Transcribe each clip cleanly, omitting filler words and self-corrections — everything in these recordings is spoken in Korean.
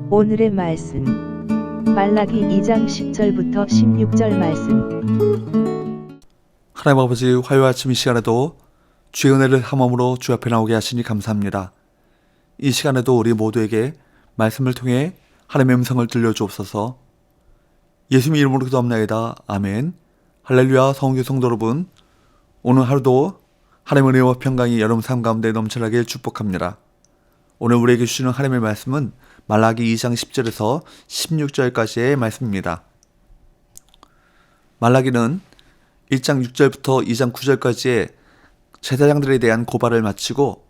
오늘의 말씀 말라기 2장 10절부터 16절 말씀. 하나님 아버지, 화요일 아침 이 시간에도 주의 은혜를 함함으로 주 앞에 나오게 하시니 감사합니다. 이 시간에도 우리 모두에게 말씀을 통해 하나님의 음성을 들려주옵소서. 예수님 이름으로 기도합나이다. 아멘. 할렐루야. 성교 성도 여러분, 오늘 하루도 하나님의 은혜와 평강이 여러분 삶 가운데 넘쳐나길 축복합니다. 오늘 우리에게 주시는 하나님의 말씀은 말라기 2장 10절에서 16절까지의 말씀입니다. 말라기는 1장 6절부터 2장 9절까지의 제사장들에 대한 고발을 마치고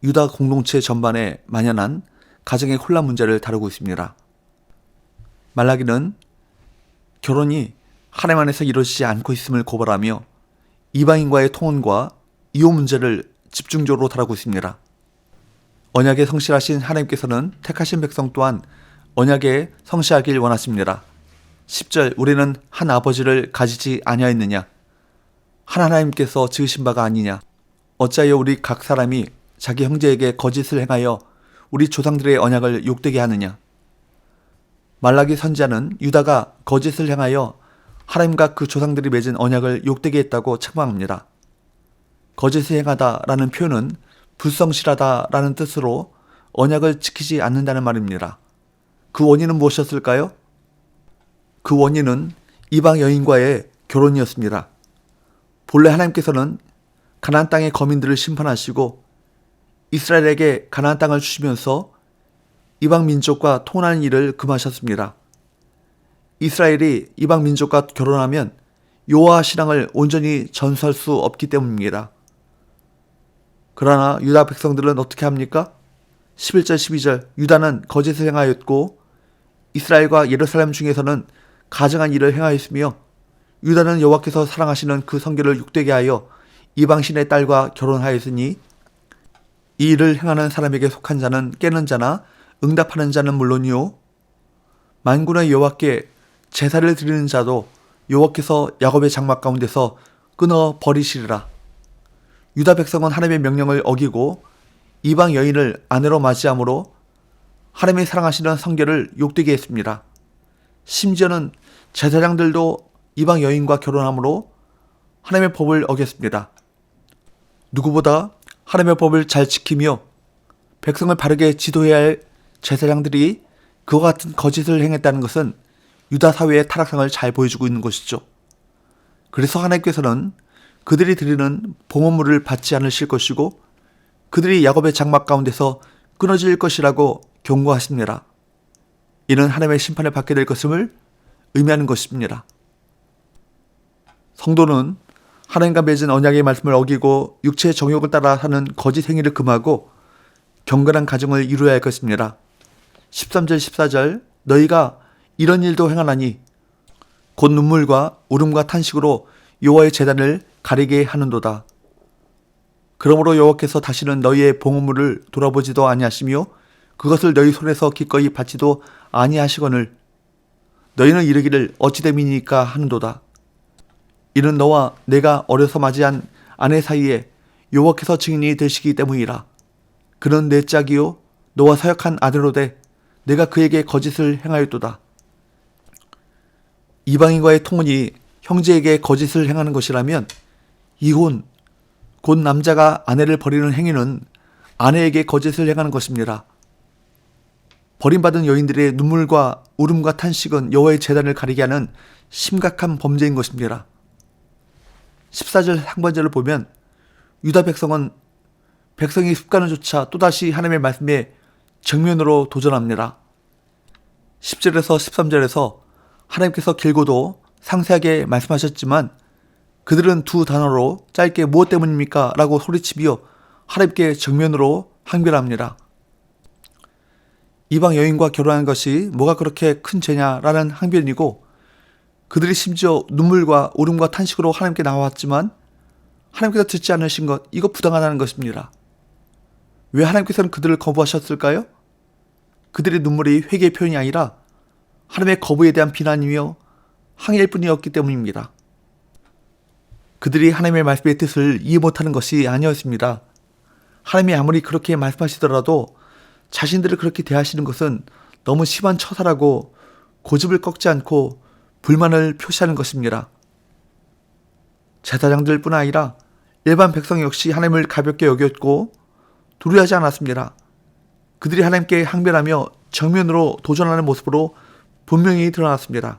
유다 공동체 전반에 만연한 가정의 혼란 문제를 다루고 있습니다. 말라기는 결혼이 하나님 안에서 이루어지지 않고 있음을 고발하며 이방인과의 통혼과 이혼 문제를 집중적으로 다루고 있습니다. 언약에 성실하신 하나님께서는 택하신 백성 또한 언약에 성실하길 원하십니다. 10절, 우리는 한 아버지를 가지지 아니하였느냐? 한 하나님께서 지으신 바가 아니냐? 어찌하여 우리 각 사람이 자기 형제에게 거짓을 행하여 우리 조상들의 언약을 욕되게 하느냐? 말라기 선지자는 유다가 거짓을 행하여 하나님과 그 조상들이 맺은 언약을 욕되게 했다고 책망합니다. 거짓을 행하다라는 표현은 불성실하다라는 뜻으로 언약을 지키지 않는다는 말입니다. 그 원인은 무엇이었을까요? 그 원인은 이방 여인과의 결혼이었습니다. 본래 하나님께서는 가나안 땅의 거민들을 심판하시고 이스라엘에게 가나안 땅을 주시면서 이방 민족과 통혼하는 일을 금하셨습니다. 이스라엘이 이방 민족과 결혼하면 여호와 신앙을 온전히 전수할 수 없기 때문입니다. 그러나 유다 백성들은 어떻게 합니까? 11절 12절, 유다는 거짓을 행하였고 이스라엘과 예루살렘 중에서는 가증한 일을 행하였으며 유다는 여호와께서 사랑하시는 그 성결을 욕되게 하여 이방신의 딸과 결혼하였으니 이 일을 행하는 사람에게 속한 자는 깨는 자나 응답하는 자는 물론이요 만군의 여호와께 제사를 드리는 자도 여호와께서 야곱의 장막 가운데서 끊어 버리시리라. 유다 백성은 하나님의 명령을 어기고 이방 여인을 아내로 맞이함으로 하나님이 사랑하시는 성결을 욕되게 했습니다. 심지어는 제사장들도 이방 여인과 결혼함으로 하나님의 법을 어겼습니다. 누구보다 하나님의 법을 잘 지키며 백성을 바르게 지도해야 할 제사장들이 그와 같은 거짓을 행했다는 것은 유다 사회의 타락상을 잘 보여주고 있는 것이죠. 그래서 하나님께서는 그들이 드리는 봉헌물을 받지 않으실 것이고 그들이 야곱의 장막 가운데서 끊어질 것이라고 경고하십니다. 이는 하나님의 심판을 받게 될 것임을 의미하는 것입니다. 성도는 하나님과 맺은 언약의 말씀을 어기고 육체의 정욕을 따라 하는 거짓 행위를 금하고 경건한 가정을 이루어야 할 것입니다. 13절 14절, 너희가 이런 일도 행하나니 곧 눈물과 울음과 탄식으로 여호와의 제단을 가리게 하는도다. 그러므로 여호와께서 다시는 너희의 봉헌물을 돌아보지도 아니하시며 그것을 너희 손에서 기꺼이 받지도 아니하시거늘 너희는 이르기를 어찌됨이니까 하는도다. 이는 너와 내가 어려서 맞이한 아내 사이에 여호와께서 증인이 되시기 때문이라. 그는 내 짝이요 너와 사역한 아내로되 내가 그에게 거짓을 행하였도다. 이방인과의 통혼이 형제에게 거짓을 행하는 것이라면 이혼, 곧 남자가 아내를 버리는 행위는 아내에게 거짓을 행하는 것입니다. 버림받은 여인들의 눈물과 울음과 탄식은 여호와의 제단을 가리게 하는 심각한 범죄인 것입니다. 14절 상반절을 보면 유다 백성은 백성이 습관을 쫓아 또다시 하나님의 말씀에 정면으로 도전합니다. 10절에서 13절에서 하나님께서 길고도 상세하게 말씀하셨지만 그들은 두 단어로 짧게 무엇 때문입니까? 라고 소리치며 하나님께 정면으로 항변합니다. 이방 여인과 결혼한 것이 뭐가 그렇게 큰 죄냐라는 항변이고 그들이 심지어 눈물과 울음과 탄식으로 하나님께 나왔지만 하나님께서 듣지 않으신 것, 이거 부당하다는 것입니다. 왜 하나님께서는 그들을 거부하셨을까요? 그들의 눈물이 회개의 표현이 아니라 하나님의 거부에 대한 비난이며 항의일 뿐이었기 때문입니다. 그들이 하나님의 말씀의 뜻을 이해 못하는 것이 아니었습니다. 하나님이 아무리 그렇게 말씀하시더라도 자신들을 그렇게 대하시는 것은 너무 심한 처사라고 고집을 꺾지 않고 불만을 표시하는 것입니다. 제사장들뿐 아니라 일반 백성 역시 하나님을 가볍게 여겼고 두려워하지 않았습니다. 그들이 하나님께 항변하며 정면으로 도전하는 모습으로 분명히 드러났습니다.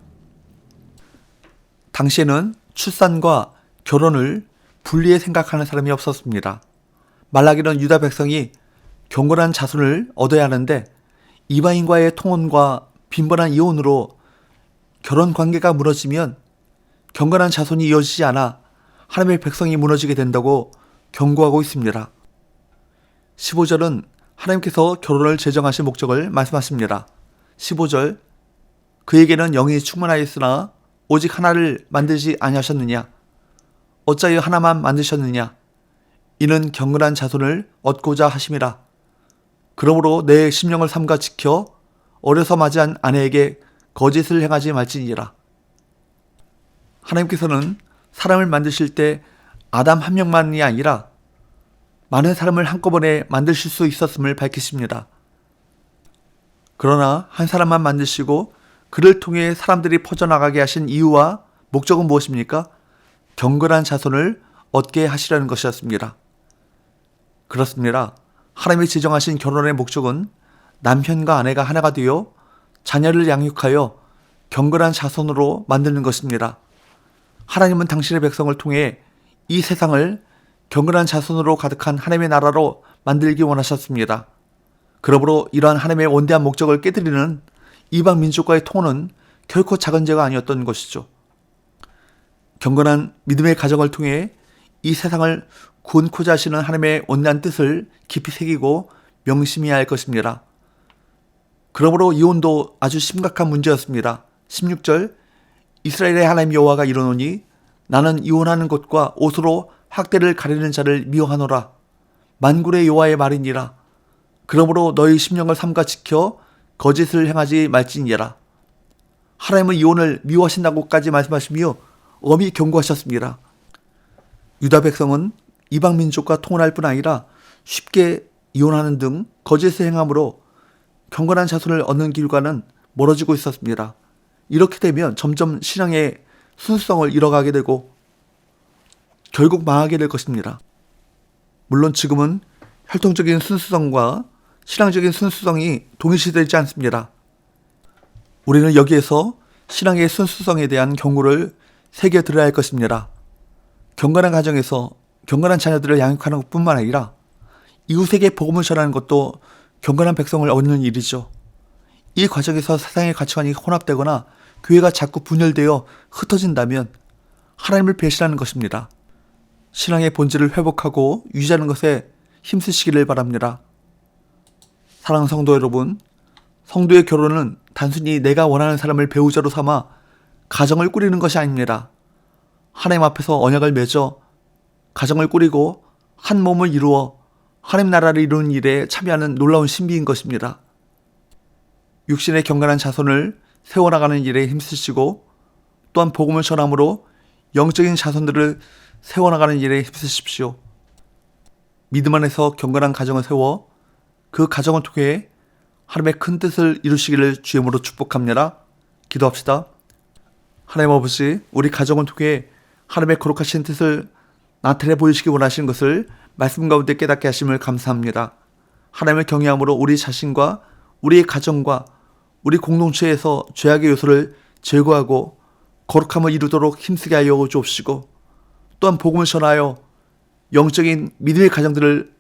당시에는 출산과 결혼을 분리해 생각하는 사람이 없었습니다. 말라기는 유다 백성이 경건한 자손을 얻어야 하는데 이방인과의 통혼과 빈번한 이혼으로 결혼 관계가 무너지면 경건한 자손이 이어지지 않아 하나님의 백성이 무너지게 된다고 경고하고 있습니다. 15절은 하나님께서 결혼을 제정하신 목적을 말씀하십니다. 15절, 그에게는 영이 충만하였으나 오직 하나를 만들지 아니하셨느냐? 어찌하여 하나만 만드셨느냐? 이는 경건한 자손을 얻고자 하심이라. 그러므로 내 심령을 삼가 지켜 어려서 맞이한 아내에게 거짓을 행하지 말지니라. 하나님께서는 사람을 만드실 때 아담 한 명만이 아니라 많은 사람을 한꺼번에 만드실 수 있었음을 밝히십니다. 그러나 한 사람만 만드시고 그를 통해 사람들이 퍼져나가게 하신 이유와 목적은 무엇입니까? 경건한 자손을 얻게 하시려는 것이었습니다. 그렇습니다. 하나님이 지정하신 결혼의 목적은 남편과 아내가 하나가 되어 자녀를 양육하여 경건한 자손으로 만드는 것입니다. 하나님은 당신의 백성을 통해 이 세상을 경건한 자손으로 가득한 하나님의 나라로 만들기 원하셨습니다. 그러므로 이러한 하나님의 원대한 목적을 깨뜨리는 이방 민족과의 통혼은 결코 작은 죄가 아니었던 것이죠. 경건한 믿음의 가정을 통해 이 세상을 구원코자 하시는 하나님의 원대한 뜻을 깊이 새기고 명심해야 할 것입니다. 그러므로 이혼도 아주 심각한 문제였습니다. 16절, 이스라엘의 하나님 여호와가 이르노니 나는 이혼하는 것과 옷으로 학대를 가리는 자를 미워하노라. 만군의 여호와의 말이니라. 그러므로 너희 심령을 삼가 지켜 거짓을 행하지 말지니라. 하나님은 이혼을 미워하신다고까지 말씀하시며 엄히 경고하셨습니다. 유다 백성은 이방 민족과 통혼할 뿐 아니라 쉽게 이혼하는 등 거짓을 행함으로 경건한 자손을 얻는 길과는 멀어지고 있었습니다. 이렇게 되면 점점 신앙의 순수성을 잃어가게 되고 결국 망하게 될 것입니다. 물론 지금은 혈통적인 순수성과 신앙적인 순수성이 동일시되지 않습니다. 우리는 여기에서 신앙의 순수성에 대한 경고를 새겨들어야 할 것입니다. 경건한 가정에서 경건한 자녀들을 양육하는 것뿐만 아니라 이웃에게 복음을 전하는 것도 경건한 백성을 얻는 일이죠. 이 과정에서 세상의 가치관이 혼합되거나 교회가 자꾸 분열되어 흩어진다면 하나님을 배신하는 것입니다. 신앙의 본질을 회복하고 유지하는 것에 힘쓰시기를 바랍니다. 사랑하는 성도 여러분, 성도의 결혼은 단순히 내가 원하는 사람을 배우자로 삼아 가정을 꾸리는 것이 아닙니다. 하나님 앞에서 언약을 맺어 가정을 꾸리고 한 몸을 이루어 하나님 나라를 이루는 일에 참여하는 놀라운 신비인 것입니다. 육신의 경건한 자손을 세워나가는 일에 힘쓰시고 또한 복음을 전함으로 영적인 자손들을 세워나가는 일에 힘쓰십시오. 믿음 안에서 경건한 가정을 세워 그 가정을 통해 하나님의 큰 뜻을 이루시기를 주님으로 축복합니다. 기도합시다. 하나님 아버지, 우리 가정을 통해 하나님의 거룩하신 뜻을 나타내 보이시기 원하시는 것을 말씀 가운데 깨닫게 하심을 감사합니다. 하나님을 경외함으로 우리 자신과 우리의 가정과 우리 공동체에서 죄악의 요소를 제거하고 거룩함을 이루도록 힘쓰게 하여 주옵시고 또한 복음을 전하여 영적인 믿음의 가정들을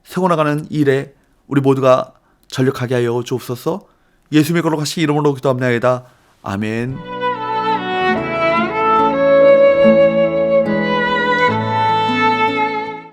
세워나가는 일에 우리 모두가 전력하게 하여 주옵소서. 예수님의 거룩하신 이름으로 기도합나이다. 아멘.